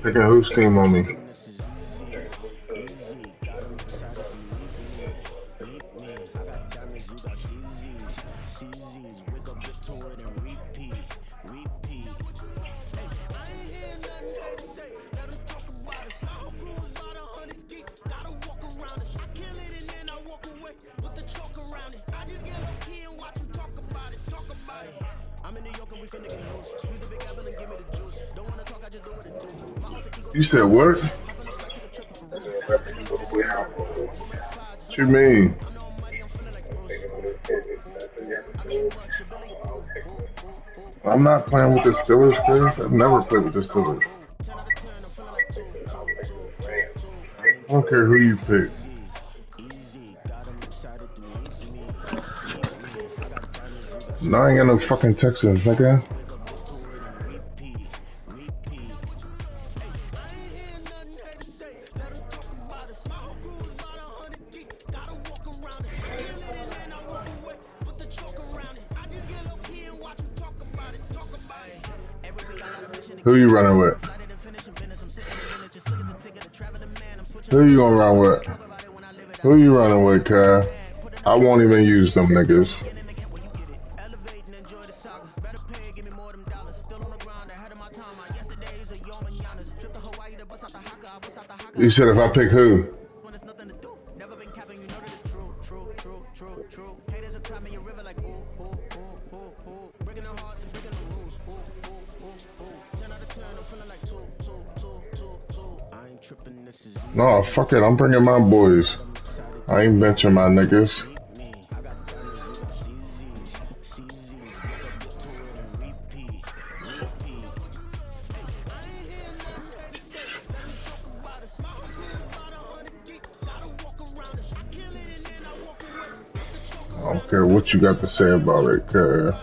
Picking whose team on me? You said what? What you mean? I'm not playing with the Steelers, Chris. I've never played with the Steelers. I don't care who you pick. No, I ain't got no fucking Texans, nigga. Who you running with? Who you gonna run with? Who you running with, Kai? I won't even use them niggas. You said if I pick who? No, fuck it. I'm bringing my boys. I ain't benching my niggas. I don't care what you got to say about it, cuz.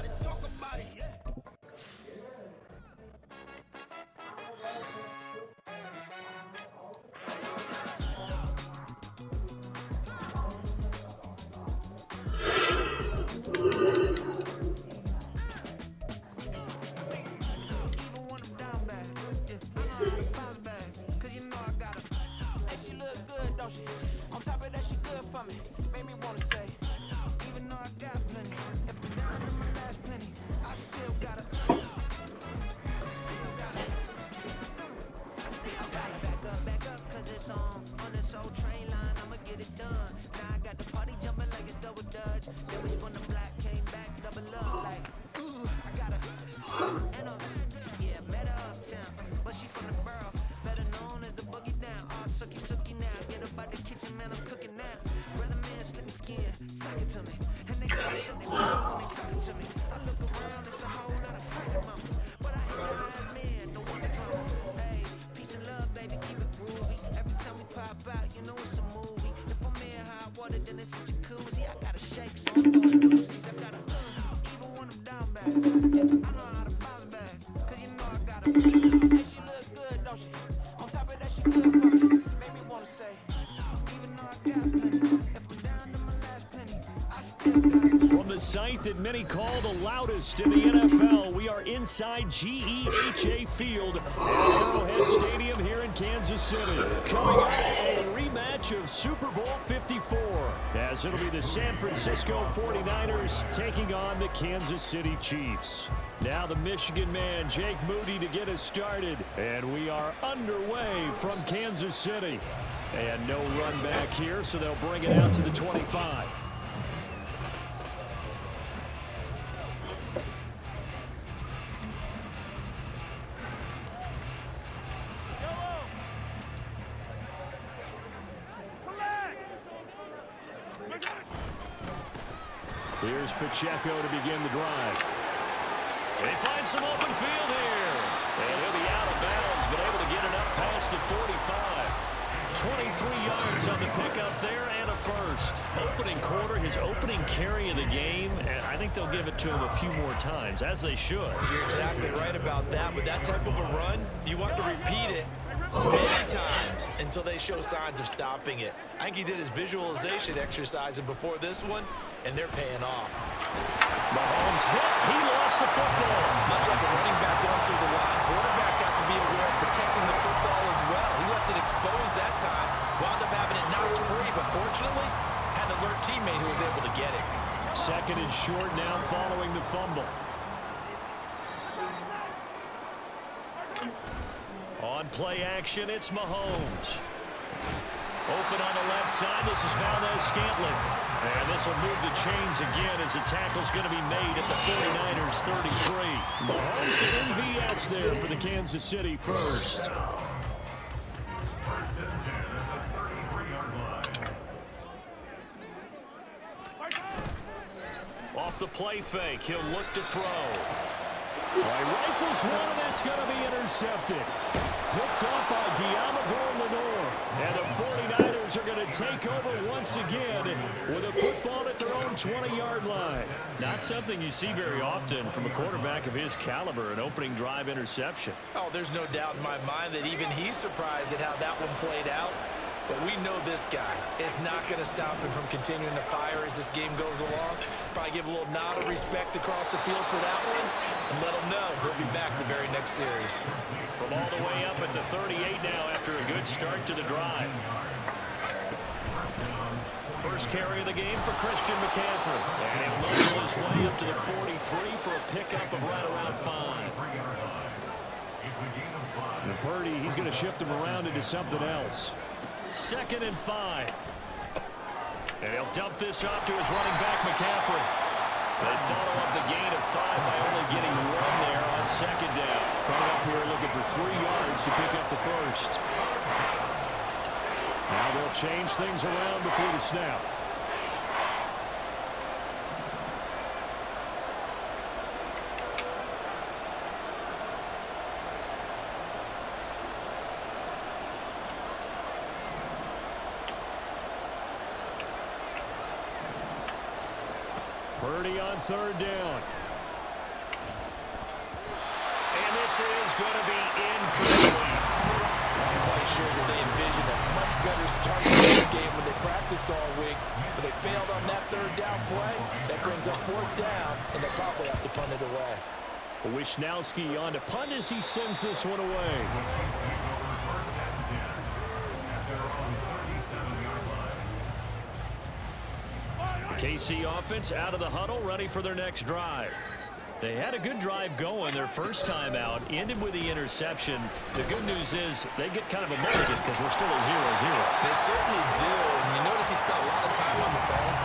From the site that many call the loudest in the NFL, we are inside GEHA Field at Arrowhead Stadium here in Kansas City. Coming up, a rematch of Super Bowl 54, as it'll be the San Francisco 49ers taking on the Kansas City Chiefs. Now the Michigan man, Jake Moody, to get us started. And we are underway from Kansas City. And no run back here, so they'll bring it out to the 25. Here's Pacheco to begin the drive. They find some open field here. And he'll be out of bounds, but able to get it up past the 45. 23 yards on the pickup there and a first. Opening quarter, his opening carry of the game, and I think they'll give it to him a few more times, as they should. You're exactly right about that. With that type of a run, you want to repeat it many times until they show signs of stopping it. I think he did his visualization exercise before this one, and they're paying off. Mahomes hit. He lost the football. Much like a running back going through the line. short now following the fumble. On play action, it's Mahomes. Open on the left side, this is Valdez-Scantling. And this will move the chains again as the tackle's going to be made at the 49ers 33. Mahomes to MVS there for the Kansas City first. Off the play fake, he'll look to throw. Rifles one, and that's going to be intercepted. Picked up by Deommodore Lenoir. And the 49ers are going to take over once again with a football at their own 20-yard line. Not something you see very often from a quarterback of his caliber, an opening drive interception. Oh, there's no doubt in my mind that even he's surprised at how that one played out. But we know this guy is not going to stop him from continuing to fire as this game goes along. Probably give a little nod of respect across the field for that one and let him know he'll be back the very next series. From all the way up at the 38 now after a good start to the drive. First carry of the game for Christian McCaffrey. And he'll muscle his way up to the 43 for a pickup of right around 5. And Purdy, he's going to shift him around into something else. 2nd and 5. And he'll dump this off to his running back, McCaffrey. They follow up the gain of 5 by only getting 1 there on 2nd down. Coming up here looking for 3 yards to pick up the first. Now they'll change things around before the snap. Purdy on 3rd down. And this is going to be incomplete. I'm quite sure that they envisioned a much better start to this game when they practiced all week. But they failed on that 3rd down play. That brings up 4th down, and they'll probably have to punt it away. Wishnowski on to punt as he sends this one away. KC offense out of the huddle, ready for their next drive. They had a good drive going their first time out, ended with the interception. The good news is they get kind of a mulligan because we're still at 0-0. They certainly do, and you notice he spent a lot of time on the phone.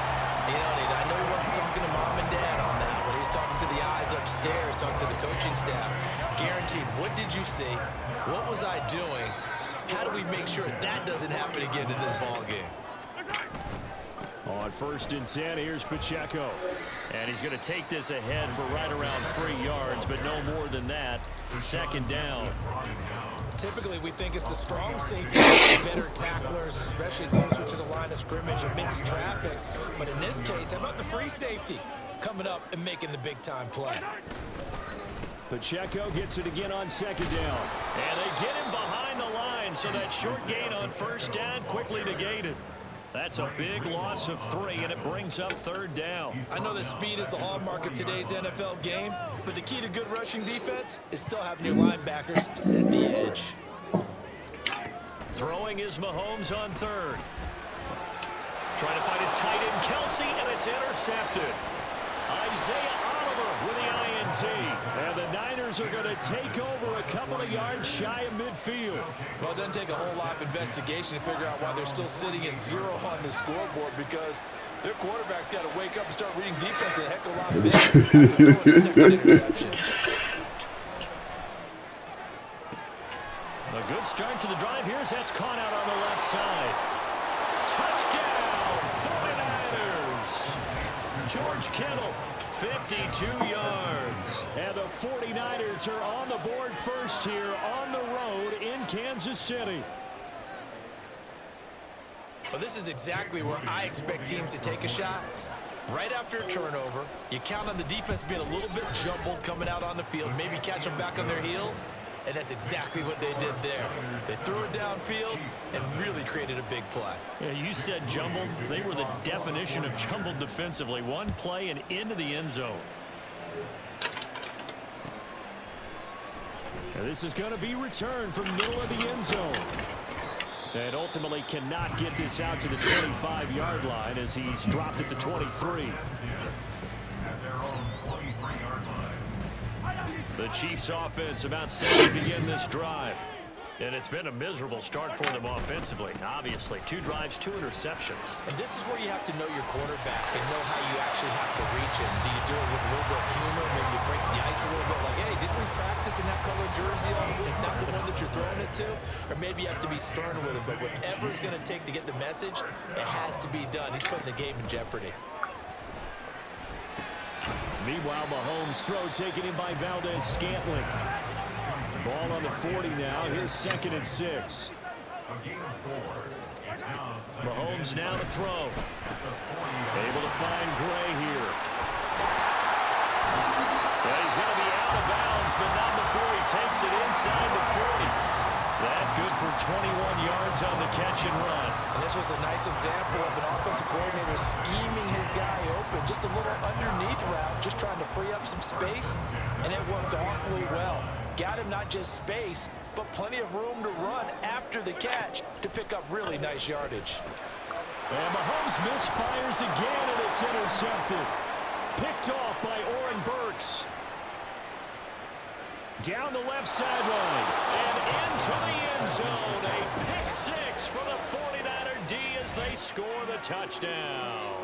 You know, and I know he wasn't talking to mom and dad on that, but he was talking to the eyes upstairs, talking to the coaching staff. Guaranteed, what did you see? What was I doing? How do we make sure that doesn't happen again in this ball game? On 1st and 10, here's Pacheco. And he's going to take this ahead for right around 3 yards, but no more than that. 2nd down. Typically, we think it's the strong safety, better tacklers, especially closer to the line of scrimmage amidst traffic. But in this case, how about the free safety coming up and making the big-time play? Pacheco gets it again on 2nd down. And they get him behind the line, so that short gain on 1st down quickly negated. That's a big loss of 3, and it brings up 3rd down. I know that speed is the hallmark of today's NFL game, but the key to good rushing defense is still having your linebackers set the edge. Throwing is Mahomes on 3rd. Trying to find his tight end, Kelsey, and it's intercepted. Isaiah Oliver with the INT. And the Niners are going to take over a couple of yards shy of midfield. Well, it doesn't take a whole lot of investigation to figure out why they're still sitting at 0 on the scoreboard, because their quarterback's got to wake up and start reading defense a heck of a lot better after throwing the 2nd interception. A good start to the drive here as that's caught out on the left side. Touchdown, 49ers. George Kittle, 52 yards. And the 49ers are on the board first here on the road in Kansas City. Well, this is exactly where I expect teams to take a shot. Right after a turnover, you count on the defense being a little bit jumbled coming out on the field, maybe catch them back on their heels, and that's exactly what they did there. They threw it downfield and really created a big play. Yeah, you said jumbled. They were the definition of jumbled defensively. One play and into the end zone. Now this is going to be returned from middle of the end zone. And ultimately cannot get this out to the 25-yard line as he's dropped at the 23. The Chiefs offense about set to begin this drive. And it's been a miserable start for them offensively. Obviously, 2 drives, 2 interceptions. And this is where you have to know your quarterback and know how you actually have to reach him. Do you do it with a little bit of humor? Maybe you break the ice a little bit like, hey, didn't we practice in that color jersey all week, not the one that you're throwing it to? Or maybe you have to be stern with him. But whatever it's going to take to get the message, it has to be done. He's putting the game in jeopardy. Meanwhile, Mahomes' throw taken in by Valdez-Scantling. Ball on the 40 now. Here's 2nd and 6. Mahomes now to throw. Able to find Gray here. Well, he's going to be out of bounds, but not before he takes it inside the 40. That good for 21 yards on the catch and run. And this was a nice example of an offensive coordinator scheming his guy open. Just a little underneath route, just trying to free up some space, and it worked awfully well. Got him not just space, but plenty of room to run after the catch to pick up really nice yardage. And Mahomes misfires again, and it's intercepted. Picked off by Oren Burks. Down the left sideline and into the end zone. A pick 6 for the 49er D as they score the touchdown.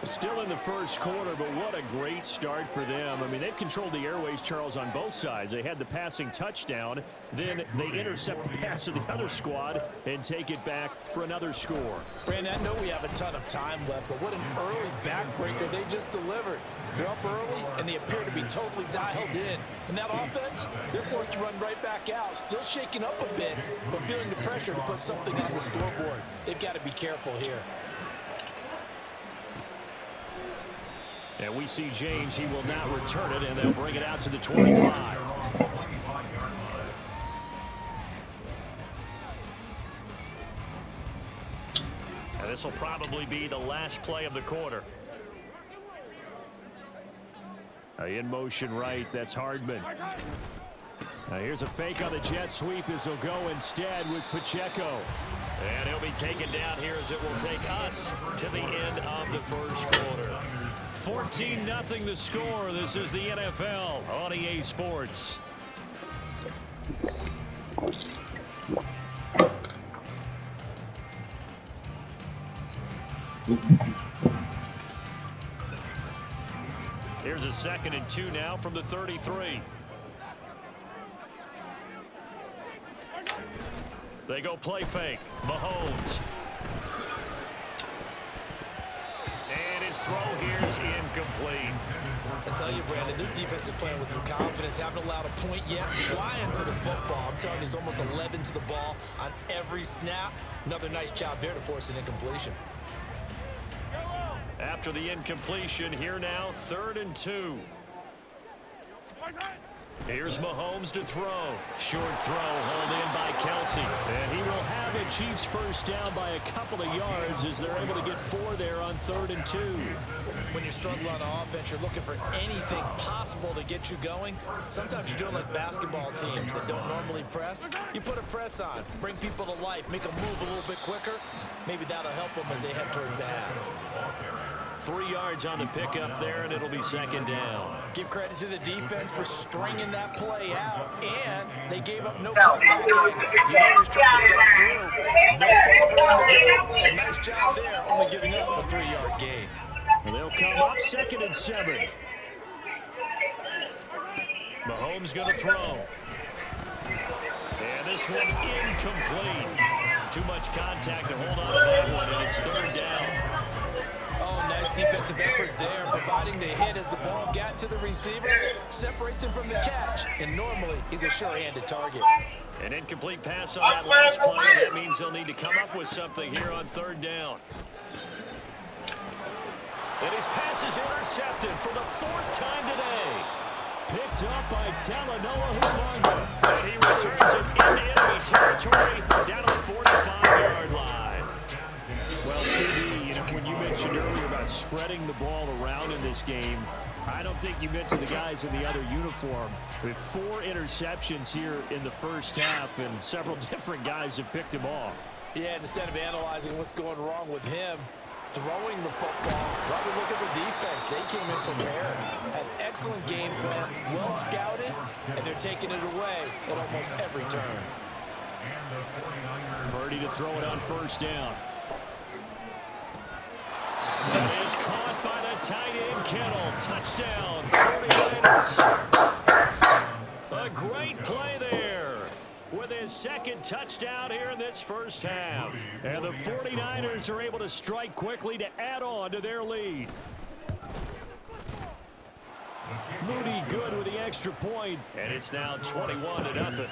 Still in the first quarter, but what a great start for them. I mean, they've controlled the airways, Charles, on both sides. They had the passing touchdown. Then they intercept the pass of the other squad and take it back for another score. Brandon, I know we have a ton of time left, but what an early backbreaker they just delivered. They're up early, and they appear to be totally dialed in. And that offense, they're forced to run right back out, still shaking up a bit, but feeling the pressure to put something on the scoreboard. They've got to be careful here. And we see James. He will not return it, and they'll bring it out to the 25. And this will probably be the last play of the quarter. In motion right, that's Hardman. Now here's a fake on the jet sweep as he'll go instead with Pacheco. And he'll be taken down here as it will take us to the end of the first quarter. 14-0 the score. This is the NFL on EA Sports. Here's a 2nd and 2 now from the 33. They go play fake. Mahomes. And his throw here is incomplete. I tell you, Brandon, this defense is playing with some confidence. Haven't allowed a point yet. Flying to the football. I'm telling you, it's almost 11 to the ball on every snap. Another nice job there to force an incompletion. After the incompletion, here now, 3rd and 2. Here's Mahomes to throw. Short throw hauled in by Kelsey. And he will have a Chiefs first down by a couple of yards as they're able to get 4 there on 3rd and 2. When you're struggling on offense, you're looking for anything possible to get you going. Sometimes you do it like basketball teams that don't normally press. You put a press on, bring people to life, make them move a little bit quicker. Maybe that'll help them as they head towards the half. 3 yards on the pickup there, and it'll be 2nd down. Give credit to the defense for stringing that play out, and they gave up no comeback. You always try to duck through. No place for them to go. A nice job there, only giving up a 3-yard gain. And they'll come up 2nd and 7. Mahomes going to throw. And this one incomplete. Too much contact to hold on to that one, and it's 3rd down. Oh, nice defensive effort there, providing the hit as the ball got to the receiver, separates him from the catch, and normally he's a sure-handed target. An incomplete pass on that last play, and that means they'll need to come up with something here on 3rd down. And his pass is intercepted for the 4th time today. Picked up by Talanoa Hufanga. And he returns it into enemy territory down to the 45-yard line. Well, CD, when you mentioned earlier about spreading the ball around in this game, I don't think you mentioned the guys in the other uniform. With 4 interceptions here in the first half, and several different guys have picked him off. Yeah, instead of analyzing what's going wrong with him, throwing the football, rather look at the defense. They came in prepared, had excellent excellent game plan, well scouted, and they're taking it away at almost every turn. Purdy to throw it on first down. It is caught by the tight end Kittle. Touchdown, 49ers. A great play there with his second touchdown here in this first half. And the 49ers are able to strike quickly to add on to their lead. Moody good with the extra point, and it's now 21-0.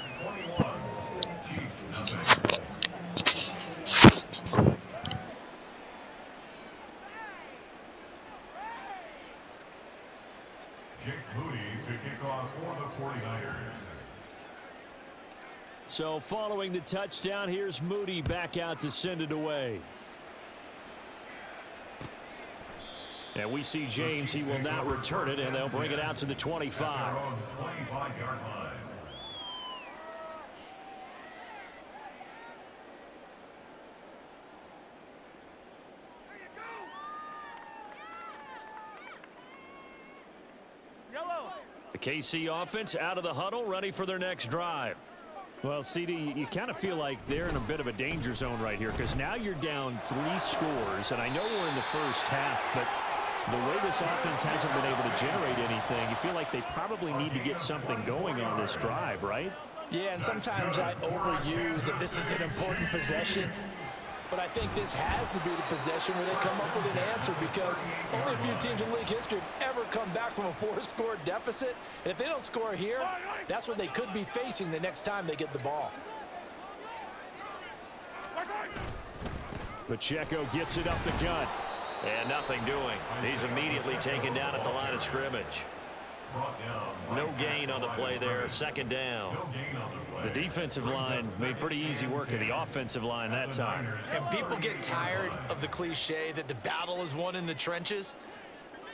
Jake Moody to kick off for the 49ers. So following the touchdown, here's Moody back out to send it away. And we see James, he will not return it, and they'll bring it out to the 25. On the 25-yard line. The KC offense out of the huddle, ready for their next drive. Well, CD, you kind of feel like they're in a bit of a danger zone right here because now you're down 3 scores, and I know we're in the first half, but the way this offense hasn't been able to generate anything, you feel like they probably need to get something going on this drive, right? Yeah, and sometimes I overuse that this is an important possession. But I think this has to be the possession where they come up with an answer because only a few teams in league history have ever come back from a 4-score deficit. And if they don't score here, that's what they could be facing the next time they get the ball. Pacheco gets it up the gut. And nothing doing. He's immediately taken down at the line of scrimmage. No gain on the play there, second down. The defensive line made pretty easy work of the offensive line that time. And people get tired of the cliche that the battle is won in the trenches.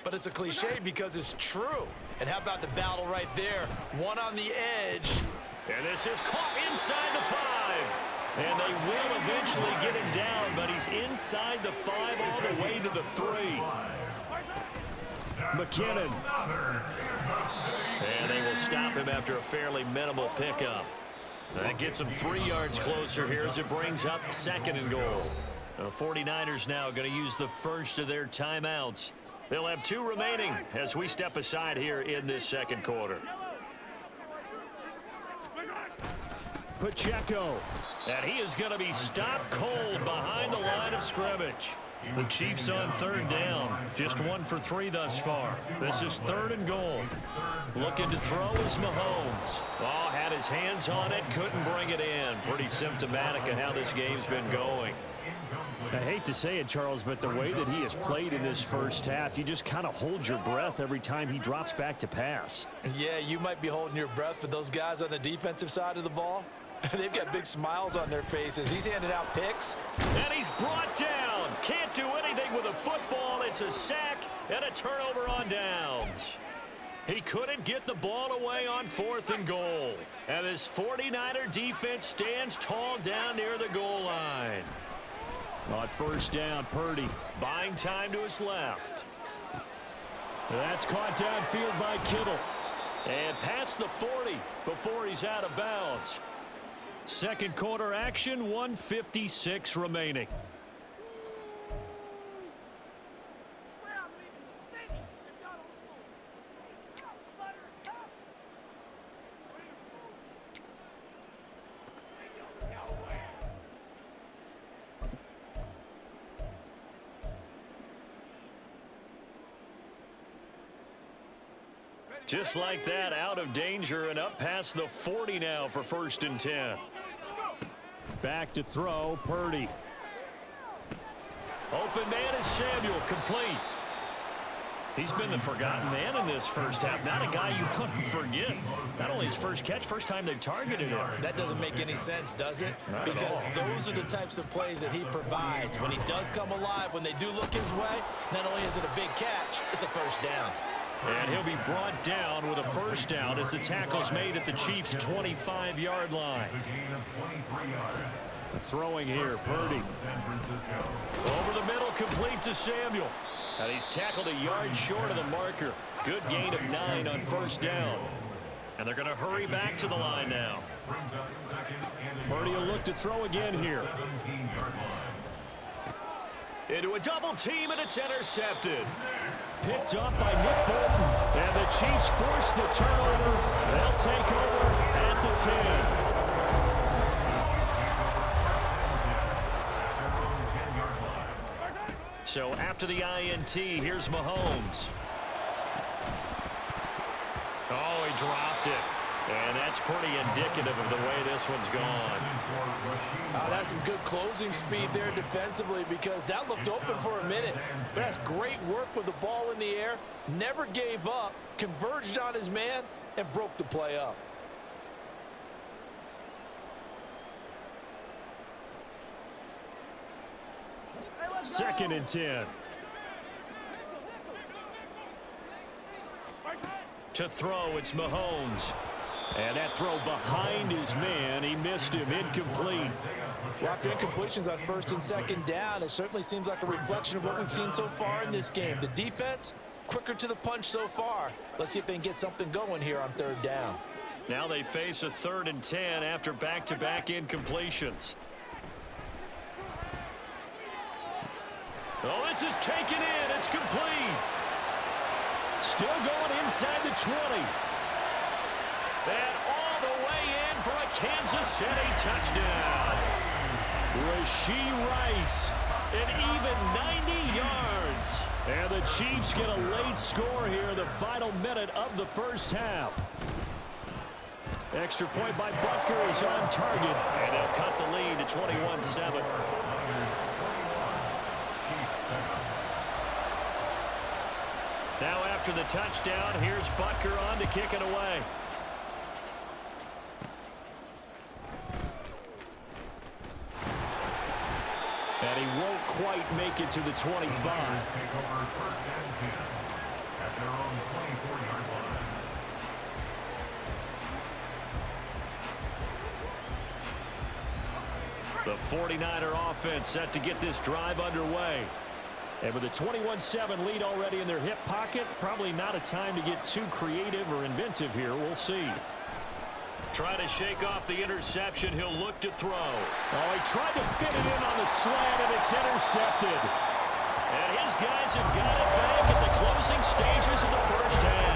But it's a cliche because it's true. And how about the battle right there? One on the edge. And this is caught inside the 5. And they will eventually get him down, but he's inside the 5 all the way to the 3. McKinnon. And they will stop him after a fairly minimal pickup. That gets him 3 yards closer here as it brings up 2nd and goal. The 49ers now going to use the first of their timeouts. They'll have 2 remaining as we step aside here in this second quarter. Pacheco. And he is going to be stopped cold behind the line of scrimmage. The Chiefs on 3rd down. Just 1 for 3 thus far. This is 3rd and goal. Looking to throw is Mahomes. Oh, had his hands on it, couldn't bring it in. Pretty symptomatic of how this game's been going. I hate to say it, Charles, but the way that he has played in this first half, you just kind of hold your breath every time he drops back to pass. Yeah, you might be holding your breath, but those guys on the defensive side of the ball, they've got big smiles on their faces. He's handing out picks. And he's brought down. Can't do anything with a football. It's a sack and a turnover on downs. He couldn't get the ball away on 4th and goal. And this 49er defense stands tall down near the goal line. On 1st down, Purdy buying time to his left. That's caught downfield by Kittle. And past the 40 before he's out of bounds. Second quarter action, 1:56 remaining. Just like that, out of danger and up past the 40 now for 1st and 10. Back to throw, Purdy. Open man is Samuel, complete. He's been the forgotten man in this first half. Not a guy you want to forget. Not only his first catch, first time they've targeted him. That doesn't make any sense, does it? Because those are the types of plays that he provides. When he does come alive, when they do look his way, not only is it a big catch, it's a 1st down. And he'll be brought down with a 1st down as the tackle's made at the Chiefs' 25-yard line. Throwing here, Purdy. Over the middle, complete to Samuel. And he's tackled a yard short of the marker. Good gain of 9 on first down. And they're going to hurry back to the line now. Brings up second and Purdy will look to throw again here. 17-yard line. Into a double team, and it's intercepted. Picked up by Nick Bolton. And the Chiefs force the turnover. They'll take over at the 10. So after the INT, here's Mahomes. Oh, he dropped it. And that's pretty indicative of the way this one's gone. That's some good closing speed there defensively, because that looked open for a minute. But that's great work with the ball in the air. Never gave up, converged on his man, and broke the play up. Second and 10. To throw, it's Mahomes. And that throw behind his man. He missed him. Incomplete. Well, after incompletions on first and second down, it certainly seems like a reflection of what we've seen so far in this game. The defense, quicker to the punch so far. Let's see if they can get something going here on third down. Now they face a 3rd and 10 after back-to-back incompletions. Oh, this is taken in. It's complete. Still going inside the 20. And all the way in for a Kansas City touchdown. Rashee Rice, an even 90 yards. And the Chiefs get a late score here in the final minute of the first half. Extra point by Butker is on target. And they'll cut the lead to 21-7. Now after the touchdown, here's Butker on to kick it away. And he won't quite make it to the 25. Take over first and 10 at their own 24-yard line. The 49er offense set to get this drive underway. And with a 21-7 lead already in their hip pocket, probably not a time to get too creative or inventive here. We'll see. Trying to shake off the interception. He'll look to throw. Oh, he tried to fit it in on the slant, and it's intercepted. And his guys have got it back at the closing stages of the first half.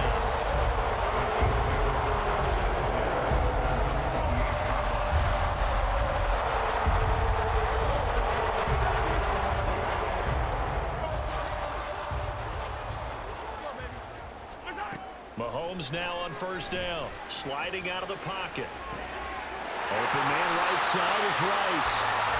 Mahomes now on first down, sliding out of the pocket. Open man right side is Rice.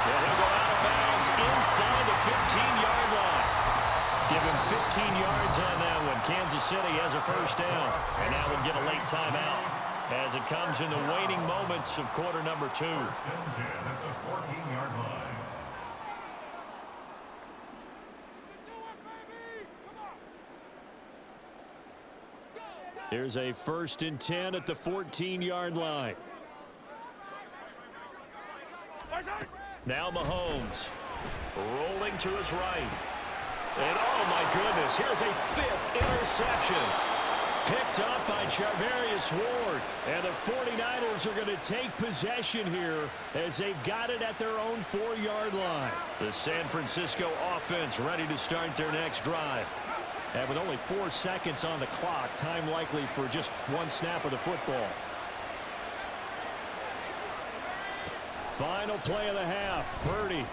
And he'll go out of bounds inside the 15-yard line. Give him 15 yards on that one. Kansas City has a first down. And now we'll get a late timeout as it comes in the waning moments of quarter number 2. First and 10 at the 14-yard line. Here's a 1st and 10 at the 14-yard line. Now Mahomes rolling to his right. And oh my goodness, here's a 5th interception. Picked up by Charvarius Ward. And the 49ers are going to take possession here as they've got it at their own 4-yard line. The San Francisco offense ready to start their next drive. And with only 4 seconds on the clock, time likely for just one snap of the football. Final play of the half, Purdy.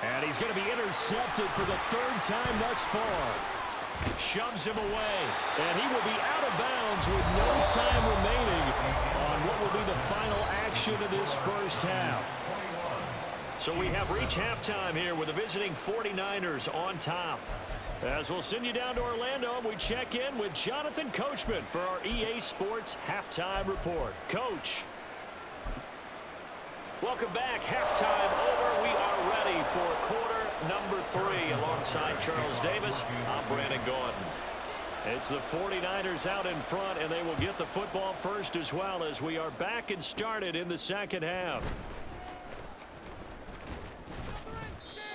And he's going to be intercepted for the 3rd time thus far. Shoves him away. And he will be out of bounds with no time remaining on what will be the final action of this first half. So we have reached halftime here with the visiting 49ers on top. As we'll send you down to Orlando, and we check in with Jonathan Coachman for our EA Sports Halftime Report. Coach. Welcome back. Halftime over. We are ready for quarter number 3 alongside Charles Davis. I'm Brandon Gordon. It's the 49ers out in front, and they will get the football first as well as we are back and started in the second half.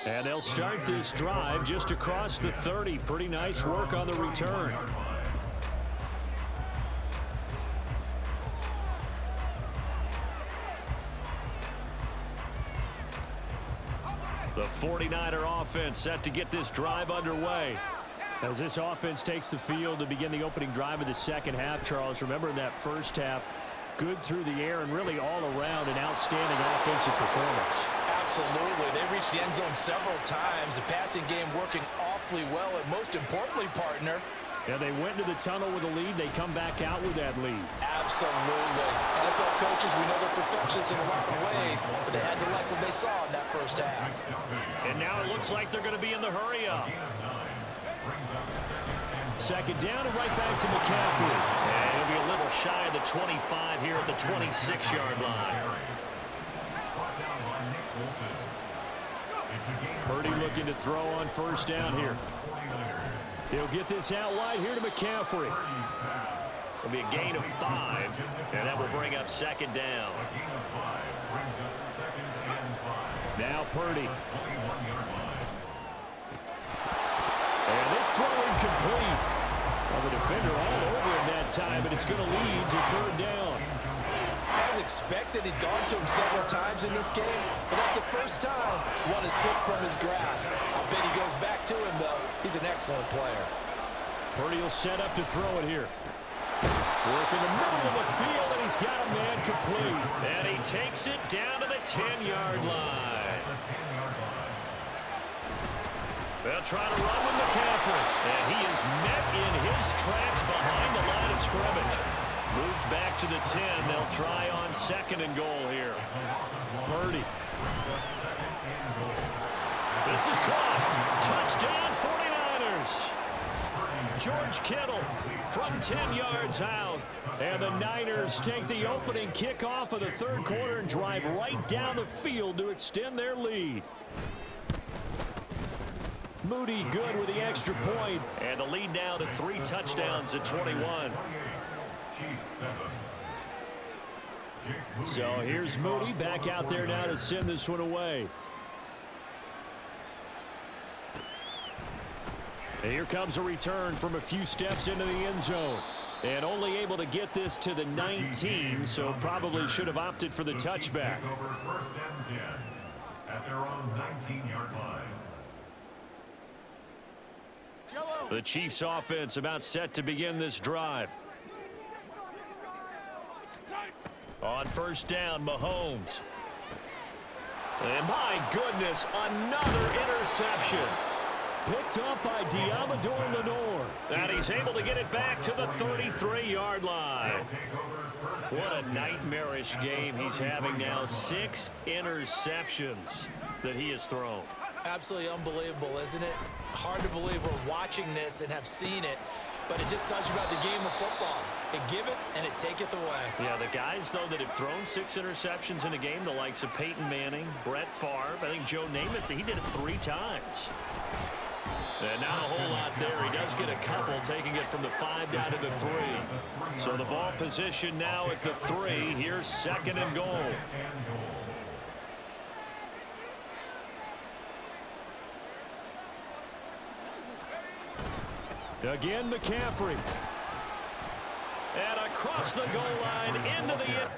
And they'll start this drive just across the 30. Pretty nice work on the return. The 49er offense set to get this drive underway. As this offense takes the field to begin the opening drive of the second half, Charles, remember in that first half, good through the air and really all around an outstanding offensive performance. Absolutely. They reached the end zone several times. The passing game working awfully well, and most importantly, partner. Yeah, they went to the tunnel with a lead. They come back out with that lead. Absolutely. NFL coaches, we know they're perfectionists in a lot of ways, but they had to like what they saw in that first half. And now it looks like they're going to be in the hurry-up. Second down and right back to McCaffrey. And he'll be a little shy of the 25 here at the 26-yard line. Purdy looking to throw on first down here. He'll get this out wide here to McCaffrey. It'll be a gain of 5, and that will bring up second down. Now Purdy. And this throw incomplete. Well, the defender all over him that time, but it's going to lead to third down. As expected, he's gone to him several times in this game, but that's the first time one has slipped from his grasp. I bet he goes back to him, though. He's an excellent player. Purdy will set up to throw it here. Work in the middle of the field, and he's got a man complete. And he takes it down to the 10-yard line. They'll try to run with McCaffrey, and he is met in his tracks behind the line of scrimmage. Moved back to the 10. They'll try on second and goal here. Purdy. This is caught. Touchdown 49ers. George Kittle from 10 yards out. And the Niners take the opening kickoff of the third quarter and drive right down the field to extend their lead. Moody good with the extra point. And the lead now to 3 touchdowns at 21. So here's Moody back out there now to send this one away. And here comes a return from a few steps into the end zone. And only able to get this to the 19, so probably should have opted for the touchback. First and 10 at their own 19-yard line. The Chiefs offense about set to begin this drive. On first down, Mahomes. And my goodness, another interception. Picked up by Diamador Lenore. And he's able to get it back to the 33-yard line. What a nightmarish game he's having now. 6 interceptions that he has thrown. Absolutely unbelievable, isn't it? Hard to believe we're watching this and have seen it, but it just tells you about the game of football. It giveth and it taketh away. Yeah, the guys, though, that have thrown 6 interceptions in a game, the likes of Peyton Manning, Brett Favre, I think Joe Namath, he did it 3 times. And not a whole lot there. He does get a couple, taking it from the 5 down to the 3. So the ball position now at the 3. Here's second and goal. Again, McCaffrey. And across the goal line into the end.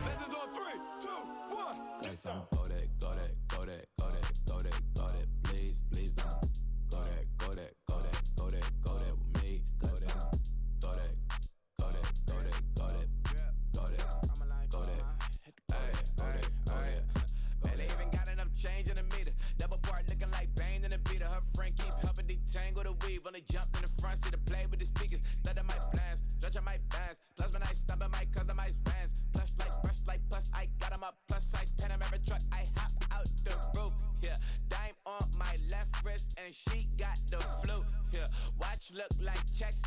Legends on 3, 2, 1. Yes, I'm go that, go that, go that, go that, go that, go that. Please, please don't. Go that, go that, go that, go that, go that with me. Go that, go that, go that, go that, go that, go that, go that, go that. Man, they even got enough change in the meter. Double part looking like Bane in the beater. Her friend keep helping detangle the weave. Only jumped in the front seat to play with the speakers. Study my plans, stretch my bands. Plus when I stumble my customized vans. Plush like brush like plus I got 'em up. Plus size Panamera truck. I hop out the roof. Yeah, dime on my left wrist and she got the flu. Yeah, watch look like checks.